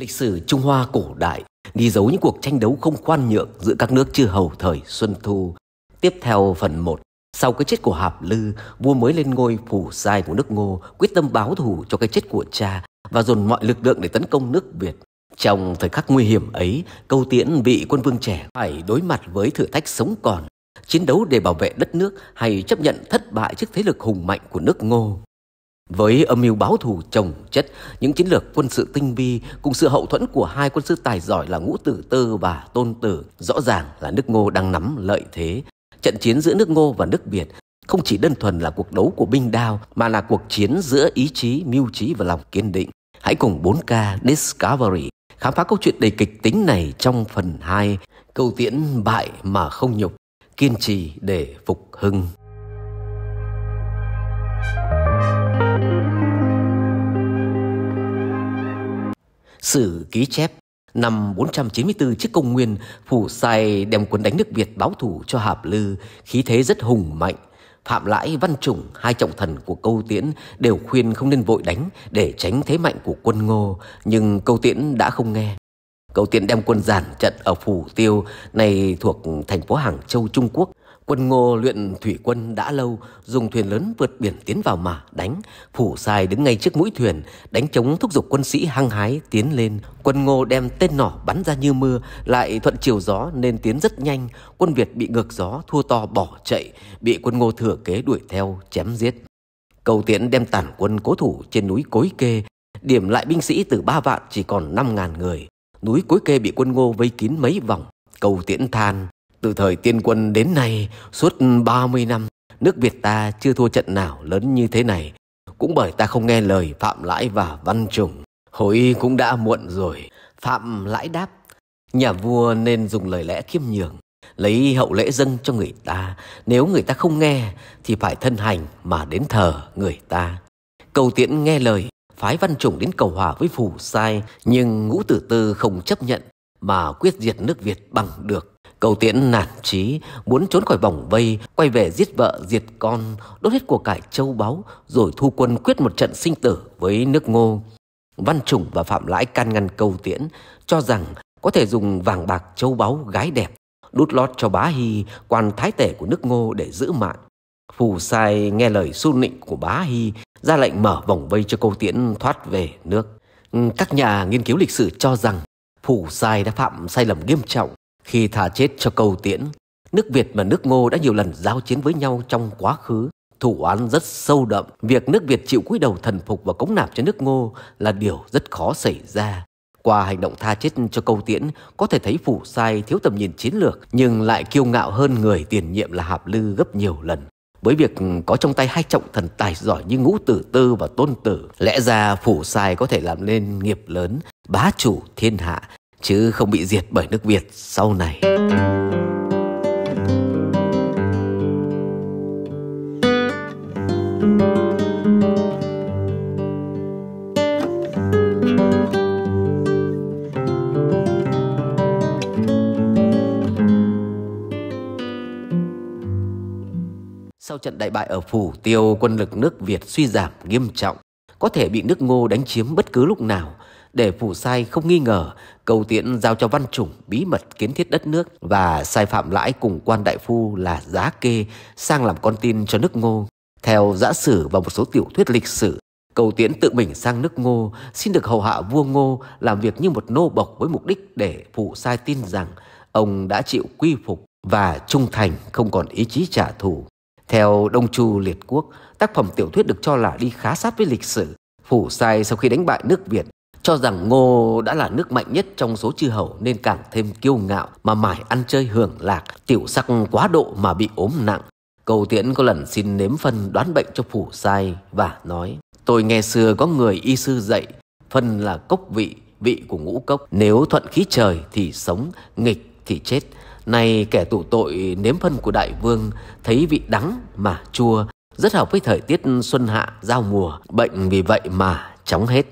Lịch sử Trung Hoa cổ đại ghi dấu những cuộc tranh đấu không khoan nhượng giữa các nước chư hầu thời Xuân Thu. Tiếp theo phần 1, sau cái chết của Hạp Lư, vua mới lên ngôi Phù Sai của nước Ngô quyết tâm báo thù cho cái chết của cha và dồn mọi lực lượng để tấn công nước Việt. Trong thời khắc nguy hiểm ấy, Câu Tiễn vị quân vương trẻ phải đối mặt với thử thách sống còn, chiến đấu để bảo vệ đất nước hay chấp nhận thất bại trước thế lực hùng mạnh của nước Ngô. Với âm mưu báo thù chồng chất, những chiến lược quân sự tinh vi cùng sự hậu thuẫn của hai quân sư tài giỏi là Ngũ Tử Tư và Tôn Tử, rõ ràng là nước Ngô đang nắm lợi thế. Trận chiến giữa nước Ngô và nước Việt không chỉ đơn thuần là cuộc đấu của binh đao, mà là cuộc chiến giữa ý chí, mưu trí và lòng kiên định. Hãy cùng 4K Discovery khám phá câu chuyện đầy kịch tính này trong phần 2, Câu Tiễn bại mà không nhục, kiên trì để phục hưng. Sử ký chép, năm 494 trước công nguyên, Phù Sai đem quân đánh nước Việt báo thù cho Hạp Lư, khí thế rất hùng mạnh. Phạm Lãi, Văn Chủng, hai trọng thần của Câu Tiễn đều khuyên không nên vội đánh để tránh thế mạnh của quân Ngô, nhưng Câu Tiễn đã không nghe. Câu Tiễn đem quân dàn trận ở Phủ Tiêu, này thuộc thành phố Hàng Châu, Trung Quốc. Quân Ngô luyện thủy quân đã lâu, dùng thuyền lớn vượt biển tiến vào mà đánh. Phù Sai đứng ngay trước mũi thuyền, đánh trống thúc giục quân sĩ hăng hái tiến lên. Quân Ngô đem tên nỏ bắn ra như mưa, lại thuận chiều gió nên tiến rất nhanh. Quân Việt bị ngược gió, thua to bỏ chạy, bị quân Ngô thừa kế đuổi theo chém giết. Câu Tiễn đem tản quân cố thủ trên núi Cối Kê, điểm lại binh sĩ từ 3 vạn chỉ còn 5.000 người. Núi Cối Kê bị quân Ngô vây kín mấy vòng. Câu Tiễn than: từ thời Tiên Quân đến nay, suốt 30 năm, nước Việt ta chưa thua trận nào lớn như thế này. Cũng bởi ta không nghe lời Phạm Lãi và Văn Chủng. Hối cũng đã muộn rồi. Phạm Lãi đáp: nhà vua nên dùng lời lẽ khiêm nhường, lấy hậu lễ dâng cho người ta. Nếu người ta không nghe thì phải thân hành mà đến thờ người ta. Câu Tiễn nghe lời, phái Văn Chủng đến cầu hòa với Phù Sai, nhưng Ngũ Tử Tư không chấp nhận mà quyết diệt nước Việt bằng được. Câu Tiễn nản chí, muốn trốn khỏi vòng vây, quay về giết vợ diệt con, đốt hết của cải châu báu, rồi thu quân quyết một trận sinh tử với nước Ngô. Văn Chủng và Phạm Lãi can ngăn Câu Tiễn, cho rằng có thể dùng vàng bạc châu báu gái đẹp đút lót cho Bá Hy, quan thái tể của nước Ngô, để giữ mạng. Phù Sai nghe lời su nịnh của Bá Hy, ra lệnh mở vòng vây cho Câu Tiễn thoát về nước. Các nhà nghiên cứu lịch sử cho rằng Phù Sai đã phạm sai lầm nghiêm trọng khi thà chết cho Câu Tiễn. Nước Việt và nước Ngô đã nhiều lần giao chiến với nhau trong quá khứ, thù oán rất sâu đậm. Việc nước Việt chịu cúi đầu thần phục và cống nạp cho nước Ngô là điều rất khó xảy ra. Qua hành động tha chết cho Câu Tiễn, có thể thấy Phù Sai thiếu tầm nhìn chiến lược, nhưng lại kiêu ngạo hơn người tiền nhiệm là Hạp Lư gấp nhiều lần. Với việc có trong tay hai trọng thần tài giỏi như Ngũ Tử Tư và Tôn Tử, lẽ ra Phù Sai có thể làm nên nghiệp lớn, bá chủ thiên hạ, chứ không bị diệt bởi nước Việt sau này. Sau trận đại bại ở Phủ Tiêu, quân lực nước Việt suy giảm nghiêm trọng, có thể bị nước Ngô đánh chiếm bất cứ lúc nào. Để Phù Sai không nghi ngờ, Câu Tiễn giao cho Văn Chủng bí mật kiến thiết đất nước và sai Phạm Lãi cùng quan đại phu là Giá Kê sang làm con tin cho nước Ngô. Theo Giã Sử và một số tiểu thuyết lịch sử, Câu Tiễn tự mình sang nước Ngô, xin được hầu hạ vua Ngô, làm việc như một nô bộc với mục đích để Phù Sai tin rằng ông đã chịu quy phục và trung thành, không còn ý chí trả thù. Theo Đông Chu Liệt Quốc, tác phẩm tiểu thuyết được cho là đi khá sát với lịch sử. Phù Sai sau khi đánh bại nước Việt, cho rằng Ngô đã là nước mạnh nhất trong số chư hầu nên càng thêm kiêu ngạo mà mải ăn chơi hưởng lạc, tiểu sắc quá độ mà bị ốm nặng. Câu Tiễn có lần xin nếm phân đoán bệnh cho Phù Sai và nói: tôi nghe xưa có người y sư dạy, phân là cốc vị, vị của ngũ cốc, nếu thuận khí trời thì sống, nghịch thì chết. Này kẻ tù tội nếm phân của đại vương, thấy vị đắng mà chua, rất hợp với thời tiết xuân hạ giao mùa, bệnh vì vậy mà chóng hết.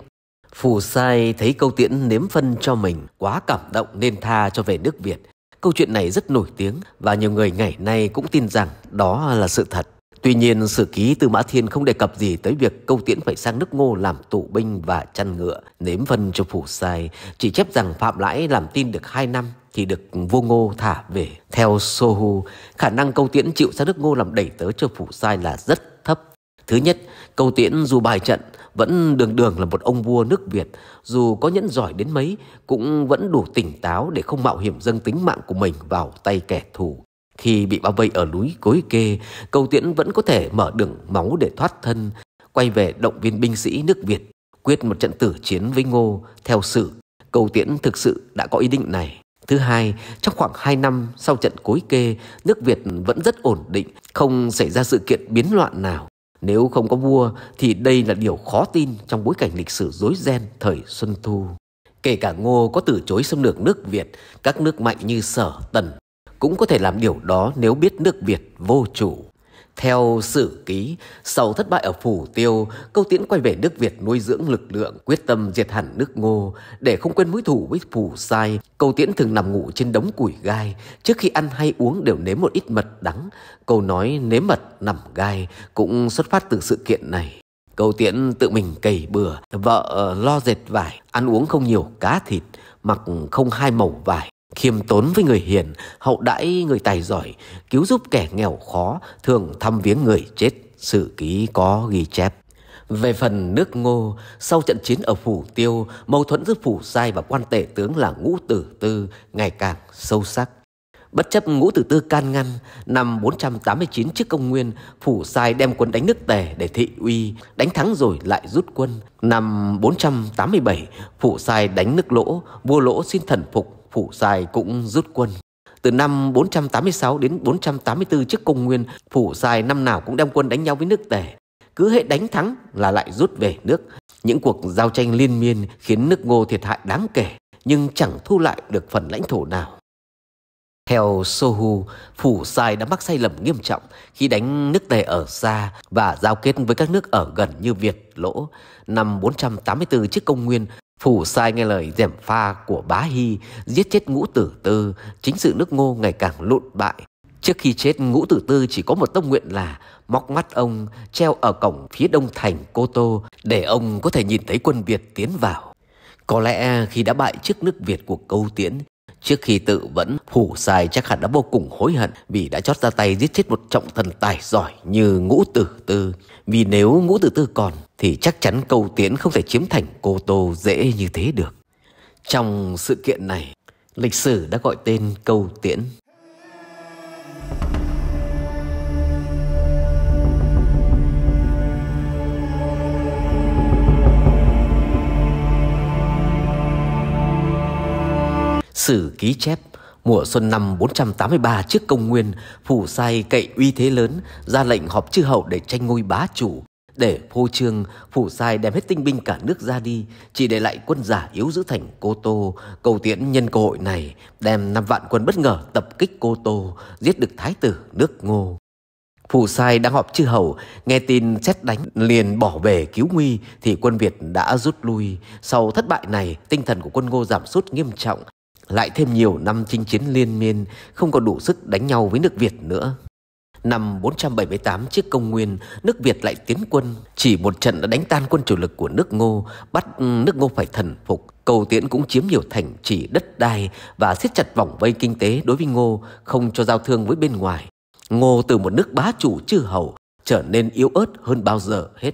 Phù Sai thấy Câu Tiễn nếm phân cho mình quá cảm động nên tha cho về nước Việt. Câu chuyện này rất nổi tiếng và nhiều người ngày nay cũng tin rằng đó là sự thật. Tuy nhiên, sử ký Tư Mã Thiên không đề cập gì tới việc Câu Tiễn phải sang nước Ngô làm tù binh và chăn ngựa, nếm phân cho Phủ Sai, chỉ chép rằng Phạm Lãi làm tin được 2 năm thì được vua Ngô thả về. Theo Sohu, khả năng Câu Tiễn chịu sang nước Ngô làm đẩy tớ cho Phủ Sai là rất thấp. Thứ nhất, Câu Tiễn dù bài trận vẫn đường đường là một ông vua nước Việt, dù có nhẫn giỏi đến mấy cũng vẫn đủ tỉnh táo để không mạo hiểm dâng tính mạng của mình vào tay kẻ thù. Khi bị bao vây ở núi Cối Kê, Câu Tiễn vẫn có thể mở đường máu để thoát thân, quay về động viên binh sĩ nước Việt, quyết một trận tử chiến với Ngô. Theo sử, Câu Tiễn thực sự đã có ý định này. Thứ hai, trong khoảng 2 năm sau trận Cối Kê, nước Việt vẫn rất ổn định, không xảy ra sự kiện biến loạn nào. Nếu không có vua thì đây là điều khó tin trong bối cảnh lịch sử rối ren thời Xuân Thu. Kể cả Ngô có từ chối xâm lược nước Việt, các nước mạnh như Sở, Tần cũng có thể làm điều đó nếu biết nước Việt vô chủ. Theo sử ký, sau thất bại ở Phủ Tiêu, Câu Tiễn quay về nước Việt nuôi dưỡng lực lượng, quyết tâm diệt hẳn nước Ngô. Để không quên mối thù với Phủ Sai, Câu Tiễn thường nằm ngủ trên đống củi gai. Trước khi ăn hay uống đều nếm một ít mật đắng. Câu nói nếm mật nằm gai cũng xuất phát từ sự kiện này. Câu Tiễn tự mình cày bừa, vợ lo dệt vải, ăn uống không nhiều cá thịt, mặc không hai màu vải. Khiêm tốn với người hiền, hậu đãi người tài giỏi, cứu giúp kẻ nghèo khó, thường thăm viếng người chết, sử ký có ghi chép. Về phần nước Ngô, sau trận chiến ở Phủ Tiêu, mâu thuẫn giữa Phủ Sai và quan tể tướng là Ngũ Tử Tư ngày càng sâu sắc. Bất chấp Ngũ Tử Tư can ngăn, năm 489 trước công nguyên, Phủ Sai đem quân đánh nước Tề để thị uy, đánh thắng rồi lại rút quân. Năm 487, Phủ Sai đánh nước Lỗ, vua Lỗ xin thần phục, Phủ Sai cũng rút quân. Từ năm 486 đến 484 trước công nguyên, Phủ Sai năm nào cũng đem quân đánh nhau với nước Tề. Cứ hệ đánh thắng là lại rút về nước. Những cuộc giao tranh liên miên khiến nước Ngô thiệt hại đáng kể, nhưng chẳng thu lại được phần lãnh thổ nào. Theo Sohu, Phủ Sai đã mắc sai lầm nghiêm trọng khi đánh nước Tề ở xa và giao kết với các nước ở gần như Việt, Lỗ. Năm 484 trước công nguyên, Phủ Sai nghe lời gièm pha của Bá Hy, giết chết Ngũ Tử Tư, chính sự nước Ngô ngày càng lụn bại. Trước khi chết, Ngũ Tử Tư chỉ có một tâm nguyện là móc mắt ông treo ở cổng phía đông thành Cô Tô để ông có thể nhìn thấy quân Việt tiến vào. Có lẽ khi đã bại trước nước Việt của Câu Tiễn, trước khi tự vẫn, Phủ Sai chắc hẳn đã vô cùng hối hận vì đã chót ra tay giết chết một trọng thần tài giỏi như Ngũ Tử Tư. Vì nếu Ngũ Tử Tư còn thì chắc chắn Câu Tiễn không thể chiếm thành Cô Tô dễ như thế được. Trong sự kiện này, lịch sử đã gọi tên Câu Tiễn. Sử ký chép, mùa xuân năm 483 trước công nguyên, Phủ Sai cậy uy thế lớn, ra lệnh họp chư hầu để tranh ngôi bá chủ. Để phô trương, Phủ Sai đem hết tinh binh cả nước ra đi, chỉ để lại quân già yếu giữ thành Cô Tô. Câu Tiễn nhân cơ hội này đem 5 vạn quân bất ngờ tập kích Cô Tô, giết được thái tử nước Ngô. Phủ Sai đang họp chư hầu, nghe tin sét đánh liền bỏ về cứu nguy thì quân Việt đã rút lui. Sau thất bại này, tinh thần của quân Ngô giảm sút nghiêm trọng, lại thêm nhiều năm chinh chiến liên miên, không còn đủ sức đánh nhau với nước Việt nữa. Năm 478 trước công nguyên, nước Việt lại tiến quân, chỉ một trận đã đánh tan quân chủ lực của nước Ngô, bắt nước Ngô phải thần phục. Câu Tiễn cũng chiếm nhiều thành trì đất đai và siết chặt vòng vây kinh tế đối với Ngô, không cho giao thương với bên ngoài. Ngô từ một nước bá chủ chư hầu trở nên yếu ớt hơn bao giờ hết.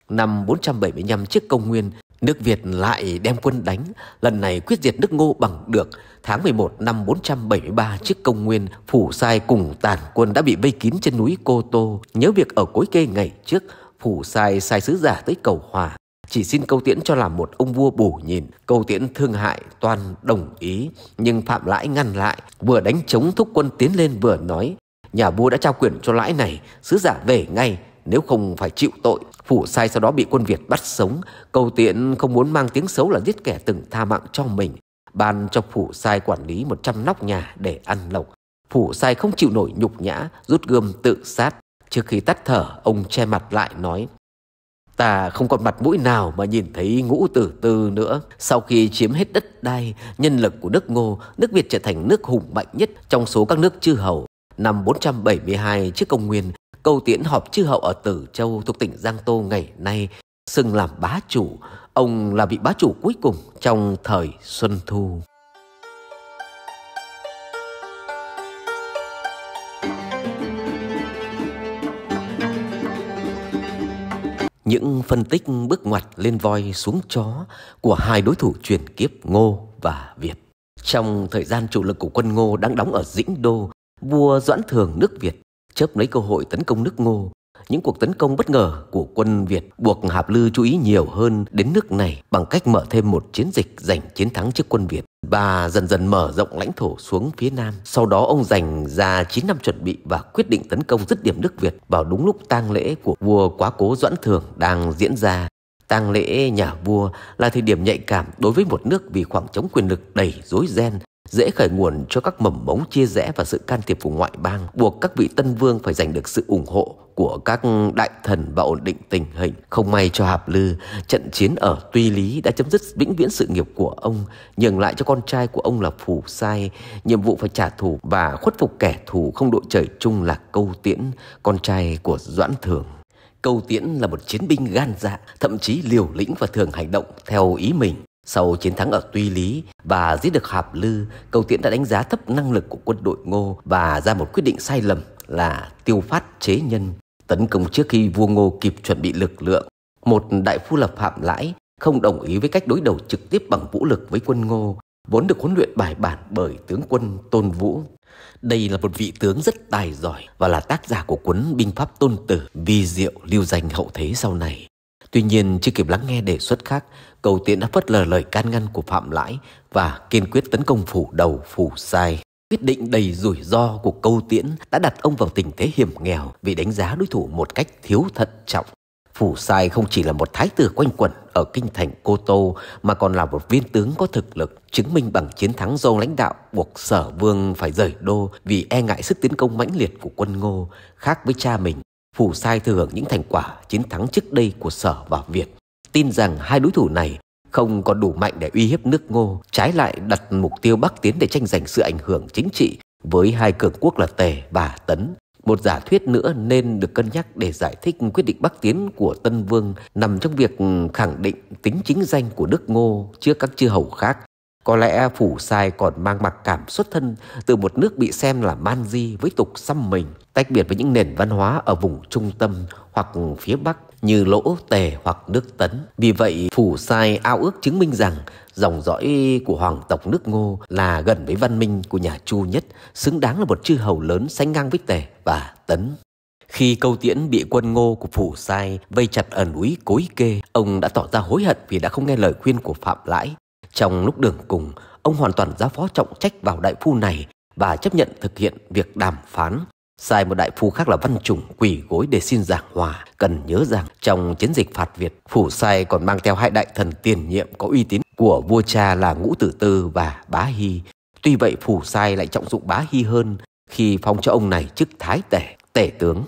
Năm 475 trước công nguyên, nước Việt lại đem quân đánh, lần này quyết diệt nước Ngô bằng được. Tháng 11 năm 473 trước công nguyên, Phủ Sai cùng tàn quân đã bị vây kín trên núi Cô Tô. Nhớ việc ở Cối Kê ngày trước, Phủ Sai sai sứ giả tới cầu hòa, chỉ xin Câu Tiễn cho làm một ông vua bù nhìn. Câu Tiễn thương hại toàn đồng ý, nhưng Phạm Lãi ngăn lại, vừa đánh chống thúc quân tiến lên vừa nói: nhà vua đã trao quyền cho Lãi này, sứ giả về ngay, nếu không phải chịu tội. Phủ Sai sau đó bị quân Việt bắt sống. Câu Tiễn không muốn mang tiếng xấu là giết kẻ từng tha mạng cho mình, ban cho Phủ Sai quản lý 100 nóc nhà để ăn lộc. Phủ Sai không chịu nổi nhục nhã, rút gươm tự sát. Trước khi tắt thở, ông che mặt lại nói: ta không còn mặt mũi nào mà nhìn thấy Ngũ Tử Tư nữa. Sau khi chiếm hết đất đai, nhân lực của nước Ngô, nước Việt trở thành nước hùng mạnh nhất trong số các nước chư hầu. Năm 472 trước công nguyên, Câu Tiễn họp chư hầu ở Tử Châu thuộc tỉnh Giang Tô ngày nay, xưng làm bá chủ. Ông là vị bá chủ cuối cùng trong thời Xuân Thu. Những phân tích bước ngoặt lên voi xuống chó của hai đối thủ truyền kiếp Ngô và Việt. Trong thời gian chủ lực của quân Ngô đang đóng ở Dĩnh Đô, vua Doãn Thường nước Việt chớp lấy cơ hội tấn công nước Ngô. Những cuộc tấn công bất ngờ của quân Việt buộc Hạp Lư chú ý nhiều hơn đến nước này bằng cách mở thêm một chiến dịch giành chiến thắng trước quân Việt và dần dần mở rộng lãnh thổ xuống phía Nam. Sau đó ông dành ra 9 năm chuẩn bị và quyết định tấn công dứt điểm nước Việt vào đúng lúc tang lễ của vua quá cố Doãn Thường đang diễn ra. Tang lễ nhà vua là thời điểm nhạy cảm đối với một nước vì khoảng trống quyền lực đầy rối ren, dễ khởi nguồn cho các mầm mống chia rẽ và sự can thiệp của ngoại bang, buộc các vị tân vương phải giành được sự ủng hộ của các đại thần và ổn định tình hình. Không may cho Hạp Lư, trận chiến ở Tuy Lý đã chấm dứt vĩnh viễn sự nghiệp của ông, nhường lại cho con trai của ông là Phù Sai nhiệm vụ phải trả thù và khuất phục kẻ thù không đội trời chung là Câu Tiễn, con trai của Doãn Thường. Câu Tiễn là một chiến binh gan dạ, thậm chí liều lĩnh và thường hành động theo ý mình. Sau chiến thắng ở Tuy Lý và giết được Hạp Lư, Câu Tiễn đã đánh giá thấp năng lực của quân đội Ngô và ra một quyết định sai lầm là tiêu phát chế nhân, tấn công trước khi vua Ngô kịp chuẩn bị lực lượng. Một đại phu lập Phạm Lãi không đồng ý với cách đối đầu trực tiếp bằng vũ lực với quân Ngô, vốn được huấn luyện bài bản bởi tướng quân Tôn Vũ. Đây là một vị tướng rất tài giỏi và là tác giả của cuốn binh pháp Tôn Tử, vi diệu lưu danh hậu thế sau này. Tuy nhiên, chưa kịp lắng nghe đề xuất khác, Câu Tiễn đã phớt lờ lời can ngăn của Phạm Lãi và kiên quyết tấn công phủ đầu Phù Sai. Quyết định đầy rủi ro của Câu Tiễn đã đặt ông vào tình thế hiểm nghèo vì đánh giá đối thủ một cách thiếu thận trọng. Phù Sai không chỉ là một thái tử quanh quẩn ở kinh thành Cô Tô mà còn là một viên tướng có thực lực, chứng minh bằng chiến thắng do lãnh đạo buộc Sở Vương phải rời đô vì e ngại sức tiến công mãnh liệt của quân Ngô. Khác với cha mình, Phù Sai thừa hưởng những thành quả chiến thắng trước đây của Sở và Việt, tin rằng hai đối thủ này không còn đủ mạnh để uy hiếp nước Ngô, trái lại đặt mục tiêu bắc tiến để tranh giành sự ảnh hưởng chính trị với hai cường quốc là Tề và Tấn. Một giả thuyết nữa nên được cân nhắc để giải thích quyết định bắc tiến của Tân Vương nằm trong việc khẳng định tính chính danh của nước Ngô trước các chư hầu khác. Có lẽ Phù Sai còn mang mặc cảm xuất thân từ một nước bị xem là man di với tục xăm mình, tách biệt với những nền văn hóa ở vùng trung tâm hoặc phía Bắc như Lỗ, Tề hoặc nước Tấn. Vì vậy, Phù Sai ao ước chứng minh rằng dòng dõi của hoàng tộc nước Ngô là gần với văn minh của nhà Chu nhất, xứng đáng là một chư hầu lớn sánh ngang với Tề và Tấn. Khi Câu Tiễn bị quân Ngô của Phù Sai vây chặt ở núi Cối Kê, ông đã tỏ ra hối hận vì đã không nghe lời khuyên của Phạm Lãi. Trong lúc đường cùng, ông hoàn toàn giao phó trọng trách vào đại phu này và chấp nhận thực hiện việc đàm phán. Sai một đại phu khác là Văn Chủng quỳ gối để xin giảng hòa. Cần nhớ rằng trong chiến dịch phạt Việt, Phù Sai còn mang theo hai đại thần tiền nhiệm có uy tín của vua cha là Ngũ Tử Tư và Bá Hy. Tuy vậy, Phù Sai lại trọng dụng Bá Hy hơn khi phong cho ông này chức thái tể, tể tướng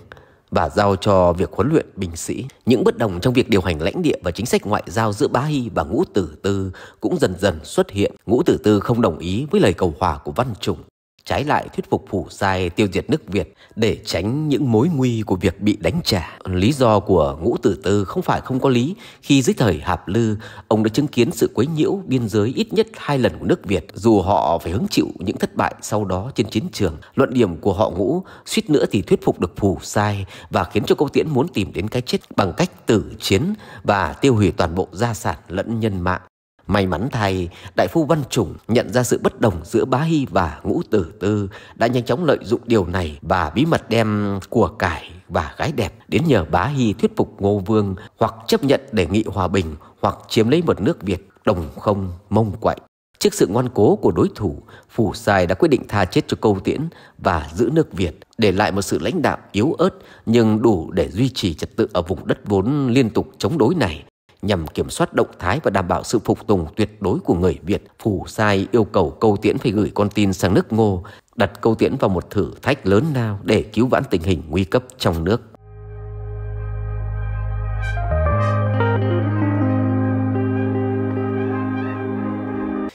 và giao cho việc huấn luyện binh sĩ. Những bất đồng trong việc điều hành lãnh địa và chính sách ngoại giao giữa Bá Hy và Ngũ Tử Tư cũng dần dần xuất hiện. Ngũ Tử Tư không đồng ý với lời cầu hòa của Văn Chủng, trái lại thuyết phục Phù Sai tiêu diệt nước Việt để tránh những mối nguy của việc bị đánh trả. Lý do của Ngũ Tử Tư không phải không có lý khi dưới thời Hạp Lư, ông đã chứng kiến sự quấy nhiễu biên giới ít nhất 2 lần của nước Việt, dù họ phải hứng chịu những thất bại sau đó trên chiến trường. Luận điểm của họ Ngũ suýt nữa thì thuyết phục được Phù Sai và khiến cho Câu Tiễn muốn tìm đến cái chết bằng cách tử chiến và tiêu hủy toàn bộ gia sản lẫn nhân mạng. May mắn thay, đại phu Văn Chủng nhận ra sự bất đồng giữa Bá Hy và Ngũ Tử Tư, đã nhanh chóng lợi dụng điều này và bí mật đem của cải và gái đẹp đến nhờ Bá Hy thuyết phục Ngô Vương hoặc chấp nhận đề nghị hòa bình hoặc chiếm lấy một nước Việt đồng không mông quạnh. Trước sự ngoan cố của đối thủ, Phù Sai đã quyết định tha chết cho Câu Tiễn và giữ nước Việt, để lại một sự lãnh đạo yếu ớt nhưng đủ để duy trì trật tự ở vùng đất vốn liên tục chống đối này. Nhằm kiểm soát động thái và đảm bảo sự phục tùng tuyệt đối của người Việt, Phù Sai yêu cầu Câu Tiễn phải gửi con tin sang nước Ngô, đặt Câu Tiễn vào một thử thách lớn lao để cứu vãn tình hình nguy cấp trong nước.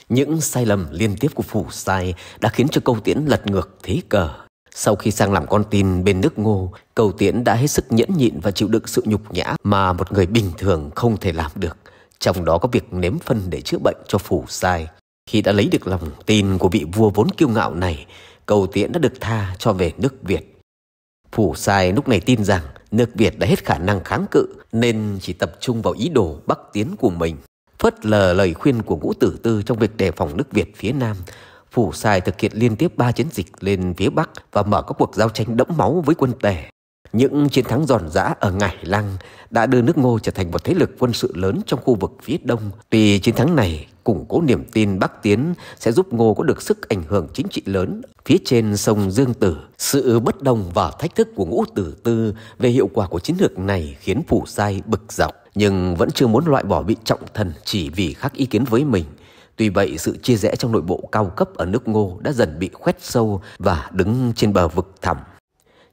Những sai lầm liên tiếp của Phù Sai đã khiến cho Câu Tiễn lật ngược thế cờ. Sau khi sang làm con tin bên nước Ngô, Cầu Tiễn đã hết sức nhẫn nhịn và chịu đựng sự nhục nhã mà một người bình thường không thể làm được. Trong đó có việc nếm phân để chữa bệnh cho Phủ Sai. Khi đã lấy được lòng tin của vị vua vốn kiêu ngạo này, Cầu Tiễn đã được tha cho về nước Việt. Phủ Sai lúc này tin rằng nước Việt đã hết khả năng kháng cự nên chỉ tập trung vào ý đồ bắc tiến của mình. Phớt lờ lời khuyên của Ngũ Tử Tư trong việc đề phòng nước Việt phía Nam, Phủ Sai thực hiện liên tiếp 3 chiến dịch lên phía Bắc và mở các cuộc giao tranh đẫm máu với quân Tề. Những chiến thắng giòn giã ở Ngải Lăng đã đưa nước Ngô trở thành một thế lực quân sự lớn trong khu vực phía Đông. Tuy chiến thắng này củng cố niềm tin Bắc tiến sẽ giúp Ngô có được sức ảnh hưởng chính trị lớn phía trên sông Dương Tử, sự bất đồng và thách thức của Ngũ Tử Tư về hiệu quả của chiến lược này khiến Phủ Sai bực dọc, nhưng vẫn chưa muốn loại bỏ vị trọng thần chỉ vì khác ý kiến với mình. Tuy vậy, sự chia rẽ trong nội bộ cao cấp ở nước Ngô đã dần bị khoét sâu và đứng trên bờ vực thẳm.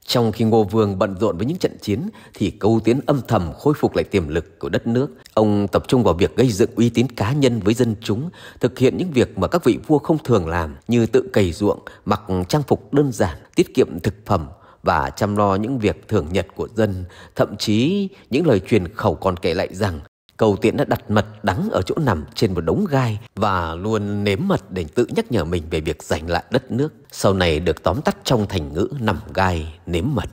Trong khi Ngô Vương bận rộn với những trận chiến thì Cầu Tiễn âm thầm khôi phục lại tiềm lực của đất nước. Ông tập trung vào việc gây dựng uy tín cá nhân với dân chúng, thực hiện những việc mà các vị vua không thường làm như tự cày ruộng, mặc trang phục đơn giản, tiết kiệm thực phẩm và chăm lo những việc thường nhật của dân. Thậm chí những lời truyền khẩu còn kể lại rằng Cầu Tiễn đã đặt mật đắng ở chỗ nằm trên một đống gai và luôn nếm mật để tự nhắc nhở mình về việc giành lại đất nước. Sau này được tóm tắt trong thành ngữ nằm gai nếm mật.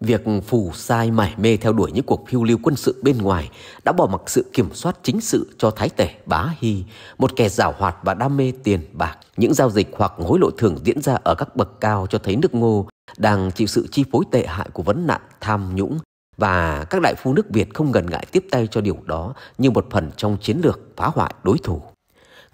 Việc Phủ Sai mải mê theo đuổi những cuộc phiêu lưu quân sự bên ngoài đã bỏ mặc sự kiểm soát chính sự cho Thái Tể Bá Hy, một kẻ giảo hoạt và đam mê tiền bạc. Những giao dịch hoặc hối lộ thường diễn ra ở các bậc cao cho thấy nước Ngô đang chịu sự chi phối tệ hại của vấn nạn tham nhũng, và các đại phu nước Việt không ngần ngại tiếp tay cho điều đó như một phần trong chiến lược phá hoại đối thủ.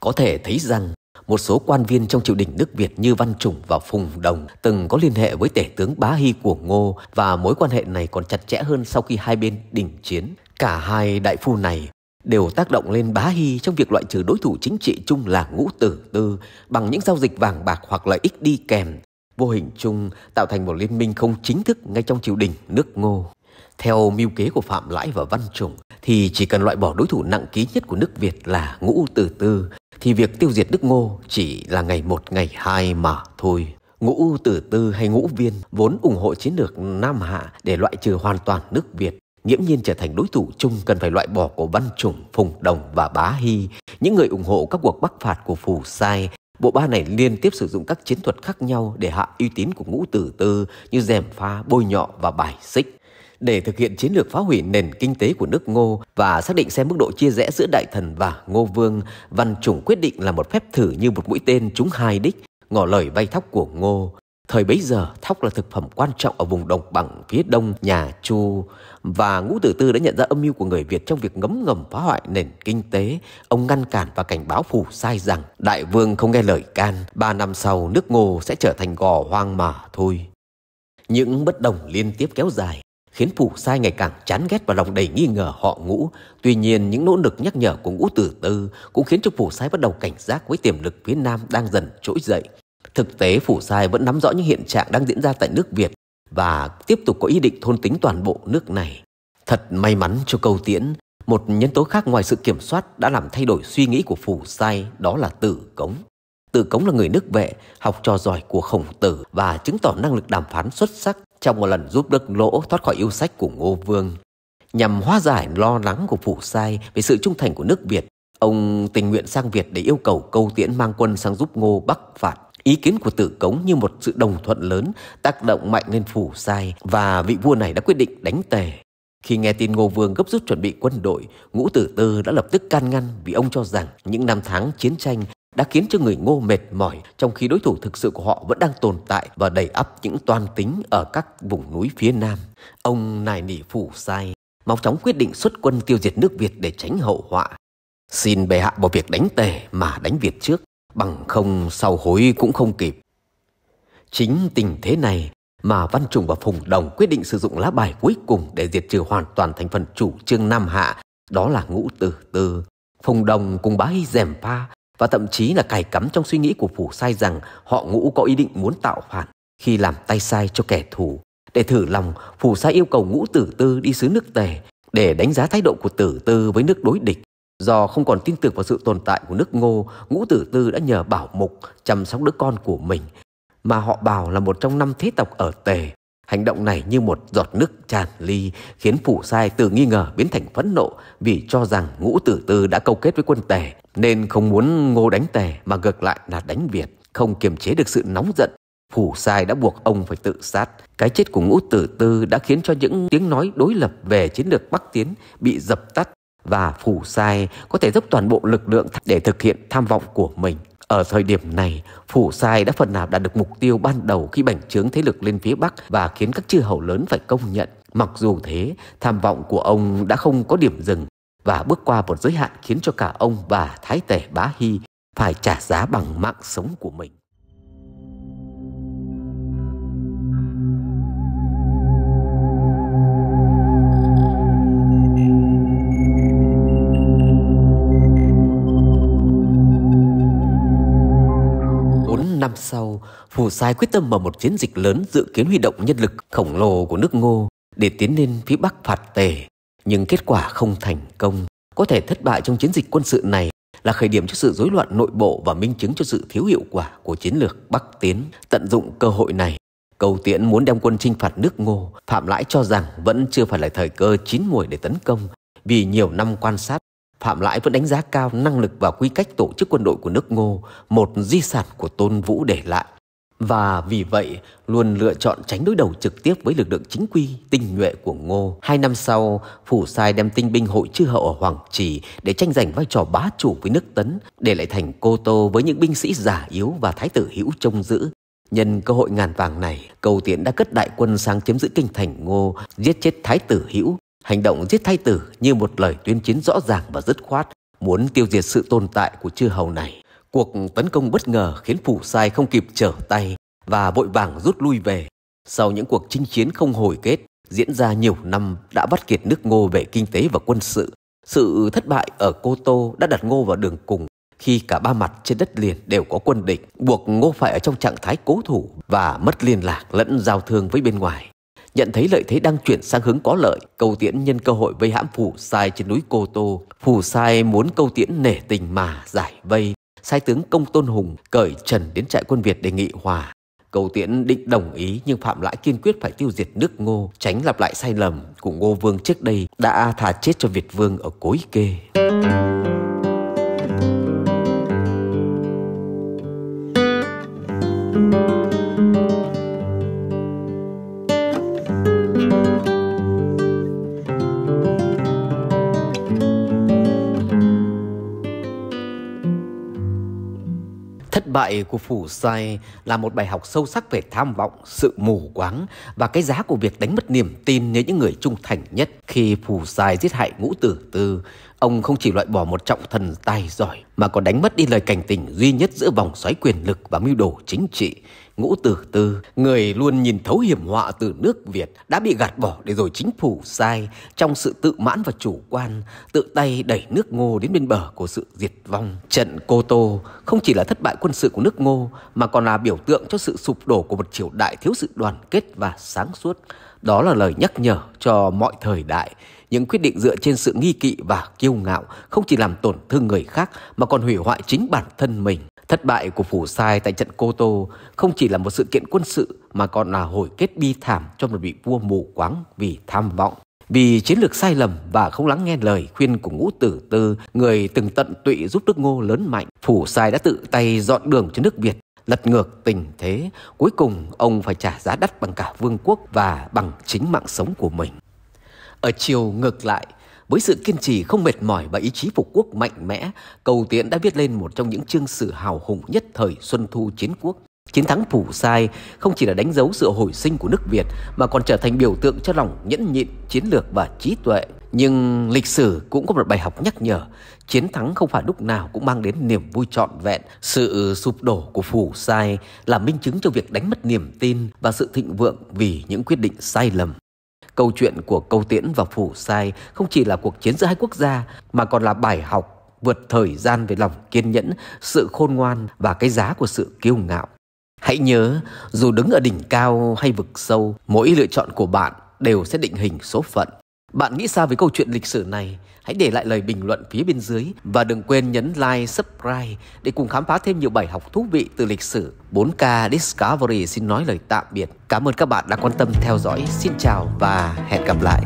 Có thể thấy rằng một số quan viên trong triều đình nước Việt như Văn Chủng và Phùng Đồng từng có liên hệ với tể tướng Bá Hy của Ngô, và mối quan hệ này còn chặt chẽ hơn sau khi hai bên đình chiến. Cả hai đại phu này đều tác động lên Bá Hy trong việc loại trừ đối thủ chính trị chung là Ngũ Tử Tư bằng những giao dịch vàng bạc hoặc lợi ích đi kèm, vô hình chung tạo thành một liên minh không chính thức ngay trong triều đình nước Ngô. Theo mưu kế của Phạm Lãi và Văn Chủng thì chỉ cần loại bỏ đối thủ nặng ký nhất của nước Việt là Ngũ Tử Tư thì việc tiêu diệt nước Ngô chỉ là ngày một ngày hai mà thôi. Ngũ Tử Tư hay Ngũ Viên vốn ủng hộ chiến lược Nam Hạ để loại trừ hoàn toàn nước Việt, nghiễm nhiên trở thành đối thủ chung cần phải loại bỏ của Văn Chủng, Phùng Đồng và Bá Hy, những người ủng hộ các cuộc bắc phạt của Phủ Sai. Bộ ba này liên tiếp sử dụng các chiến thuật khác nhau để hạ uy tín của Ngũ Tử Tư như gièm pha, bôi nhọ và bài xích. Để thực hiện chiến lược phá hủy nền kinh tế của nước Ngô và xác định xem mức độ chia rẽ giữa Đại Thần và Ngô Vương, Văn Chủng quyết định là một phép thử như một mũi tên trúng hai đích, ngỏ lời vay thóc của Ngô. Thời bấy giờ, thóc là thực phẩm quan trọng ở vùng đồng bằng phía đông nhà Chu, và Ngũ Tử Tư đã nhận ra âm mưu của người Việt trong việc ngấm ngầm phá hoại nền kinh tế. Ông ngăn cản và cảnh báo Phủ Sai rằng đại vương không nghe lời can, 3 năm sau nước Ngô sẽ trở thành gò hoang mà thôi. Những bất đồng liên tiếp kéo dài khiến Phủ Sai ngày càng chán ghét và lòng đầy nghi ngờ họ Ngũ. Tuy nhiên, những nỗ lực nhắc nhở của Ngũ Tử Tư cũng khiến cho Phủ Sai bắt đầu cảnh giác với tiềm lực phía Nam đang dần trỗi dậy. Thực tế, Phủ Sai vẫn nắm rõ những hiện trạng đang diễn ra tại nước Việt và tiếp tục có ý định thôn tính toàn bộ nước này. Thật may mắn cho Cầu Tiễn, một nhân tố khác ngoài sự kiểm soát đã làm thay đổi suy nghĩ của Phủ Sai, đó là Tử Cống. Tử Cống là người nước Vệ, học trò giỏi của Khổng Tử và chứng tỏ năng lực đàm phán xuất sắc trong một lần giúp nước Lỗ thoát khỏi yêu sách của Ngô Vương. Nhằm hóa giải lo lắng của Phủ Sai về sự trung thành của nước Việt, ông tình nguyện sang Việt để yêu cầu Cầu Tiễn mang quân sang giúp Ngô bắc phạt. Ý kiến của Tử Cống như một sự đồng thuận lớn tác động mạnh lên Phủ Sai, và vị vua này đã quyết định đánh Tề. Khi nghe tin Ngô Vương gấp rút chuẩn bị quân đội, Ngũ Tử Tư đã lập tức can ngăn vì ông cho rằng những năm tháng chiến tranh đã khiến cho người Ngô mệt mỏi, trong khi đối thủ thực sự của họ vẫn đang tồn tại và đầy ắp những toan tính ở các vùng núi phía Nam. Ông nài nỉ Phủ Sai mau chóng quyết định xuất quân tiêu diệt nước Việt để tránh hậu họa. Xin bệ hạ bỏ việc đánh Tề mà đánh Việt trước, bằng không sau hối cũng không kịp. Chính tình thế này mà Văn Chủng và Phùng Đồng quyết định sử dụng lá bài cuối cùng để diệt trừ hoàn toàn thành phần chủ trương Nam Hạ, đó là Ngũ Tử Tư. Phùng Đồng cùng Bá Hy gièm pha và thậm chí là cài cắm trong suy nghĩ của Phủ Sai rằng họ Ngũ có ý định muốn tạo phản khi làm tay sai cho kẻ thù. Để thử lòng, Phủ Sai yêu cầu Ngũ Tử Tư đi xứ nước Tề để đánh giá thái độ của Tử Tư với nước đối địch. Do không còn tin tưởng vào sự tồn tại của nước Ngô, Ngũ Tử Tư đã nhờ Bảo Mục chăm sóc đứa con của mình. mà họ bảo là một trong 5 thế tộc ở Tề. Hành động này như một giọt nước tràn ly, khiến Phủ Sai từ nghi ngờ biến thành phẫn nộ, vì cho rằng Ngũ Tử Tư đã câu kết với quân Tề nên không muốn Ngô đánh Tề mà ngược lại là đánh Việt. Không kiềm chế được sự nóng giận, Phủ Sai đã buộc ông phải tự sát. Cái chết của Ngũ Tử Tư đã khiến cho những tiếng nói đối lập về chiến lược Bắc tiến bị dập tắt, và Phủ Sai có thể dốc toàn bộ lực lượng để thực hiện tham vọng của mình. Ở thời điểm này, Phủ Sai đã phần nào đạt được mục tiêu ban đầu khi bành trướng thế lực lên phía Bắc và khiến các chư hầu lớn phải công nhận. Mặc dù thế, tham vọng của ông đã không có điểm dừng và bước qua một giới hạn khiến cho cả ông và Thái Tể Bá Hy phải trả giá bằng mạng sống của mình. Năm sau, Phủ Sai quyết tâm mở một chiến dịch lớn, dự kiến huy động nhân lực khổng lồ của nước Ngô để tiến lên phía Bắc phạt Tề. Nhưng kết quả không thành công. Có thể thất bại trong chiến dịch quân sự này là khởi điểm cho sự rối loạn nội bộ và minh chứng cho sự thiếu hiệu quả của chiến lược Bắc tiến. Tận dụng cơ hội này, Câu Tiễn muốn đem quân chinh phạt nước Ngô. Phạm Lãi cho rằng vẫn chưa phải là thời cơ chín muồi để tấn công. Vì nhiều năm quan sát, Phạm Lãi vẫn đánh giá cao năng lực và quy cách tổ chức quân đội của nước Ngô, một di sản của Tôn Vũ để lại. Và vì vậy, luôn lựa chọn tránh đối đầu trực tiếp với lực lượng chính quy, tinh nhuệ của Ngô. 2 năm sau, Phủ Sai đem tinh binh hội chư hậu ở Hoàng Trì để tranh giành vai trò bá chủ với nước Tấn, để lại thành Cô Tô với những binh sĩ già yếu và Thái tử Hữu trông giữ. Nhân cơ hội ngàn vàng này, Câu Tiễn đã cất đại quân sang chiếm giữ kinh thành Ngô, giết chết Thái tử Hữu. Hành động giết thái tử như một lời tuyên chiến rõ ràng và dứt khoát, muốn tiêu diệt sự tồn tại của chư hầu này. Cuộc tấn công bất ngờ khiến Phủ Sai không kịp trở tay và vội vàng rút lui về. Sau những cuộc chinh chiến không hồi kết diễn ra nhiều năm đã vắt kiệt nước Ngô về kinh tế và quân sự. Sự thất bại ở Cô Tô đã đặt Ngô vào đường cùng khi cả ba mặt trên đất liền đều có quân địch, buộc Ngô phải ở trong trạng thái cố thủ và mất liên lạc lẫn giao thương với bên ngoài. Nhận thấy lợi thế đang chuyển sang hướng có lợi, Câu Tiễn nhân cơ hội vây hãm Phủ Sai trên núi Cô Tô. Phủ Sai muốn Câu Tiễn nể tình mà giải vây, sai tướng Công Tôn Hùng cởi trần đến trại quân Việt đề nghị hòa. Câu Tiễn định đồng ý, nhưng Phạm Lãi kiên quyết phải tiêu diệt nước Ngô, tránh lặp lại sai lầm của Ngô Vương trước đây đã thà chết cho Việt Vương ở Cối Kê. Thất bại của Phủ Sai là một bài học sâu sắc về tham vọng, sự mù quáng và cái giá của việc đánh mất niềm tin nơi những người trung thành nhất. Khi Phủ Sai giết hại Ngũ Tử Tư, ông không chỉ loại bỏ một trọng thần tài giỏi mà còn đánh mất đi lời cảnh tỉnh duy nhất giữa vòng xoáy quyền lực và mưu đồ chính trị. Ngũ Tử Tư, người luôn nhìn thấu hiểm họa từ nước Việt, đã bị gạt bỏ để rồi chính Phủ Sai trong sự tự mãn và chủ quan tự tay đẩy nước Ngô đến bên bờ của sự diệt vong. Trận Cô Tô không chỉ là thất bại quân sự của nước Ngô mà còn là biểu tượng cho sự sụp đổ của một triều đại thiếu sự đoàn kết và sáng suốt. Đó là lời nhắc nhở cho mọi thời đại. Những quyết định dựa trên sự nghi kỵ và kiêu ngạo không chỉ làm tổn thương người khác mà còn hủy hoại chính bản thân mình. Thất bại của Phủ Sai tại trận Cô Tô không chỉ là một sự kiện quân sự mà còn là hồi kết bi thảm cho một vị vua mù quáng vì tham vọng. Vì chiến lược sai lầm và không lắng nghe lời khuyên của Ngũ Tử Tư, người từng tận tụy giúp nước Ngô lớn mạnh, Phủ Sai đã tự tay dọn đường cho nước Việt, lật ngược tình thế. Cuối cùng ông phải trả giá đắt bằng cả vương quốc và bằng chính mạng sống của mình. Ở chiều ngược lại, với sự kiên trì không mệt mỏi và ý chí phục quốc mạnh mẽ, Câu Tiễn đã viết lên một trong những chương sử hào hùng nhất thời Xuân Thu Chiến Quốc. Chiến thắng Phủ Sai không chỉ là đánh dấu sự hồi sinh của nước Việt mà còn trở thành biểu tượng cho lòng nhẫn nhịn, chiến lược và trí tuệ. Nhưng lịch sử cũng có một bài học nhắc nhở, chiến thắng không phải lúc nào cũng mang đến niềm vui trọn vẹn. Sự sụp đổ của Phủ Sai là minh chứng cho việc đánh mất niềm tin và sự thịnh vượng vì những quyết định sai lầm. Câu chuyện của Câu Tiễn và Phủ Sai không chỉ là cuộc chiến giữa hai quốc gia mà còn là bài học vượt thời gian về lòng kiên nhẫn, sự khôn ngoan và cái giá của sự kiêu ngạo. Hãy nhớ, dù đứng ở đỉnh cao hay vực sâu, mỗi lựa chọn của bạn đều sẽ định hình số phận. Bạn nghĩ sao với câu chuyện lịch sử này? Hãy để lại lời bình luận phía bên dưới và đừng quên nhấn like, subscribe để cùng khám phá thêm nhiều bài học thú vị từ lịch sử. 4K Discovery xin nói lời tạm biệt. Cảm ơn các bạn đã quan tâm theo dõi. Xin chào và hẹn gặp lại.